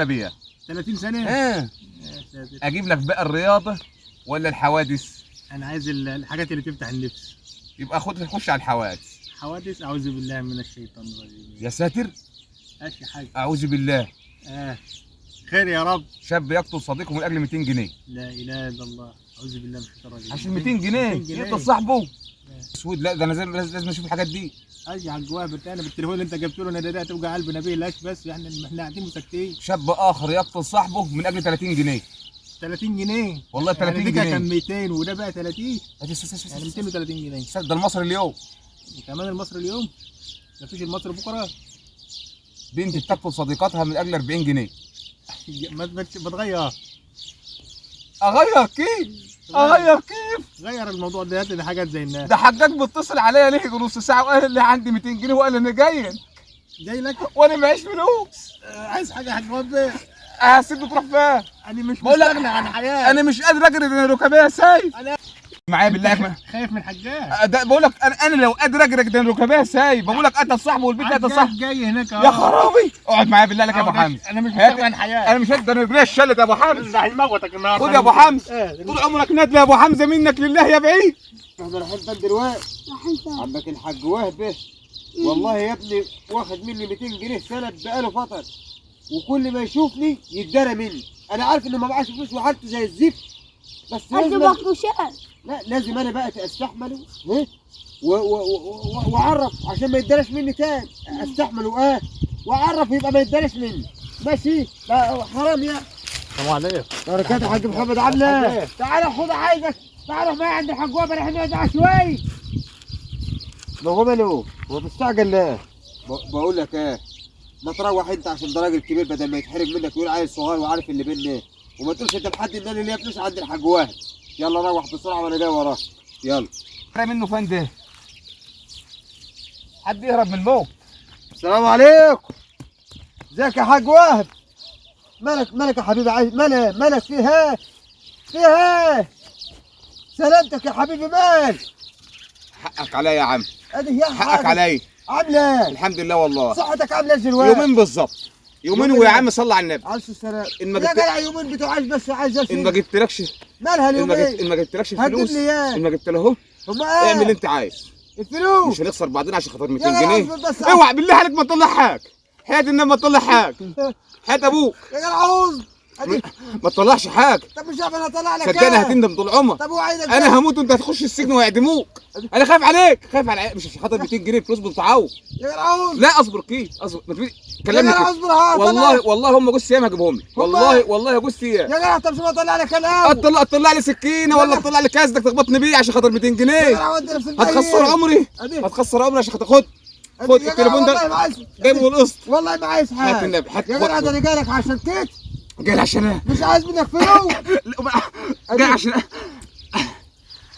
بيها 30 سنة؟ ايه. اجيب لك بقى الرياضة ولا الحوادث؟ أنا عايز الحاجات اللي تفتح النفس. يبقى خش على الحوادث. حوادث؟ أعوذ بالله من الشيطان الرجيم. يا ساتر. أشي حاجة. اعوذ بالله. خير يا رب. شاب يقتل صديقه من اجل 200 جنيه. لا اله الا الله. اعوذ بالله من الشيطان الرجيم. عشان 200 جنيه يقتل صاحبه. اسود. لا ده انا لازم اشوف الحاجات دي. اجي على الجواب انا بالتليفون اللي انت جبت له، انا ده توجع قلب نبيل لاش بس يعني احنا قاعدين مساكتين. شاب اخر يقتل صاحبه من اجل 30 جنيه. 30 جنيه والله 30 يعني جنيه. كان 200 وده بقى 30 يعني 230 جنيه. ده المصري اليوم. كمان المصري اليوم؟ مفيش المصري بكره. بنت بتقتل صديقتها من اجل 40 جنيه. ما بتغير. اغير كيف؟ اغير كيف؟ غير الموضوع ده، هات لي حاجات زي الناس. ده حجاج بيتصل عليا ليه نص ساعه وقال لي عندي 200 جنيه وقال انا جاي لك وانا معيش فلوس. عايز حاجه يا حاج وهبي. هسيبه تروح فين؟ انا مش مستغني عن حياتي. انا مش قادر اجري من الركابيه سايب. انا معايا بالله خايف من حجاج. ده بقول لك انا لو قادر اجري من الركابيه سايب. بقول لك قتل صاحبه والبيت قتل صاحبه. جاي هناك يا خرابي. اقعد معايا بالله لك يا ابو حمد. انا مش مستغني عن حياتي. انا مش قادر رجلي الشلت يا ابو حمد. ده هيموتك النهارده. خد يا ابو حمد. طول عمرك ندل يا ابو حمزه منك لله يا بعيد. احنا رايحين فين دلوقتي؟ عمك الحاج وهبه والله يا ابني واخد مني 200 جنيه سند بقاله فتره، وكل ما يشوفني يتدرى مني. انا عارف انه ما معاش فلوس وحالته زي الزفت، بس لازم لا لازم انا بقى استحمله واعرف عشان ما يتدرش مني تاني. استحمله واعرف يبقى ما يتدرش مني. ماشي؟ لا حرام يا السلام عليكم. بركات يا حاج محمد. عامله ايه؟ تعالى خد عايزك. تعالى معايا عند الحاج وهبه رايحين نقعد شوي. ما هو ماله؟ هو مستعجل ليه؟ بقول لك ما تروح انت عشان ده راجل كبير بدل ما يتحرج منك ويقول عيل صغير وعارف اللي بينا ايه، وما تقولش انت لحد ان انا ليا فلوس عند الحاج وهب. يلا روح بسرعه وانا جاي وراك. يلا. منه فين ده؟ حد يهرب من الموت. السلام عليكم. ازيك يا حاج وهب؟ مالك يا حبيبي؟ عايز مالك فيها سلامتك يا حبيبي. مالك؟ حقك عليا يا عم. ادي يا حقك عليا. عامله ايه؟ الحمد لله والله. صحتك عامله ازاي دلوقتي؟ يومين بالظبط. يومين ويا عم صلى على النبي. عليه السلام. ان ما يا جدع يومين بتوعش بس عايز ان ما جبتلكش. مالها اليومين؟ ان ما جبتلكش الفلوس. ايه؟ ان ما جبت له هم اعمل اللي انت عايز. الفلوس مش هنخسر بعدين عشان خاطر 200 يا جنيه. اوعى بالله عليك ما تطلع حاجه. حياة النبي ما تطلع حاجه. حياة ابوك يا جدع عوز ما تطلعش حاجه. طب مش عارف انا اطلع لك صدقني هتندم طول عمرك. طب وعينك انا هموت وانت هتخش السجن ويعدموك. انا خايف عليك. خايف على مش عشان خاطر 200 جنيه فلوس بتعوض. يا جدع عوز. لا اصبر كيف اصبر. ما تقولي كلمني يا جدع اصبر. والله هم جوز ايام هجيبهم لك. والله جوز ايام. يا جدع طب شو اطلع لك الاول؟ اطلع لي سكينه ولا اطلع لي كاسدك تخبطني بيه عشان خاطر 200 جنيه. يا جدع ودي نفس هتخسر عمري. هتخسر عمري عشان خد التليفون ده جايبه بالقسط. والله ما عايز حاجه. هات النبي. يا جدع ده انا جاي لك عشان كده. جاي عشان ايه؟ مش عايز منك فلوس. جاي عشان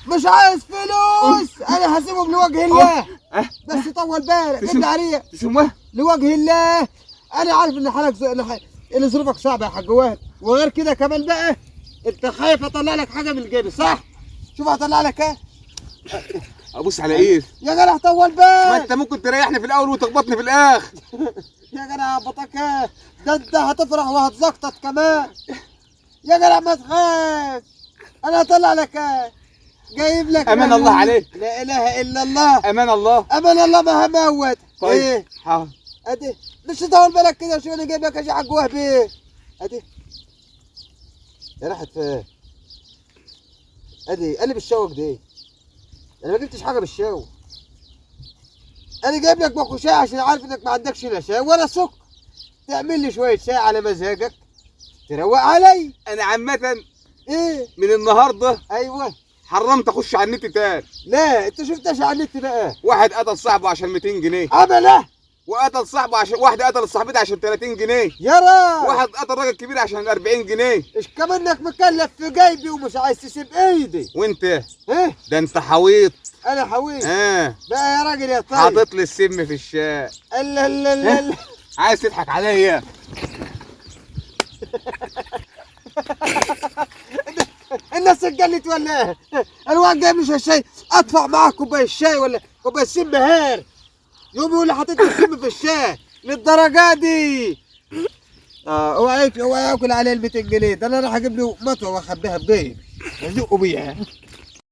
مش عايز فلوس. انا هسيبهم لوجه الله. بس طول بالك انت عريق. تسموها لوجه الله. انا عارف ان حالك ان ظروفك صعبه يا حاج وهب، وغير كده كمان بقى انت خايف اطلع لك حاجه من جيبي صح؟ شوف هطلع لك ايه. ابص على ايه؟ يا جدع طول بالك. ما انت ممكن تريحني في الاول وتخبطني في الاخر. يا جدع هبطك ايه؟ ده انت هتفرح وهتزقطط كمان. يا جدع ما تخاف. انا هطلع لك ايه؟ جايب لك امان الله عليك. لا اله الا الله. امان الله. امان الله ما هموت. طيب ايه؟ حاضر. ادي مش تطول بالك كده. شو انا جايب لك يا حاج وهب ايه؟ ادي يا راحت فين؟ ادي قلب الشوك دي. انا ما جبتش حاجه بالشاو. انا جايب لك باكو شاي عشان عارف انك ما عندكش لا شاي ولا سكر. تعمل لي شويه شاي على مزاجك تروق علي. انا عامه ايه من النهارده ايوه حرمت اخش على النت تاني. لا انت شفتش على النت بقى. واحد قتل صاحبه عشان 200 جنيه. عمله. وقتل صاحبه عشان واحده قتلت صاحبتها عشان 30 جنيه. يرى واحد قتل راجل كبير عشان 40 جنيه. ايش كمانك مكلف في جيبي ومش عايز تسيب ايدي. وانت ايه ده انت حويط. انا حويت بقى يا راجل يا طيب. حاطط لي السم في الشاي. لا عايز تضحك عليا. الناس اتجلت ولا ايه؟ انا واحد جايب لي الشاي ادفع معاه كوبايه الشاي ولا كوبايه سم هار. يوم يقول لي حطيت السم في الشاي للدرجه دي. اوعى ياكل عليه ال 200 جنيه، ده انا راح اجيب له مطوه واخبيها بجيب ازقه بيها.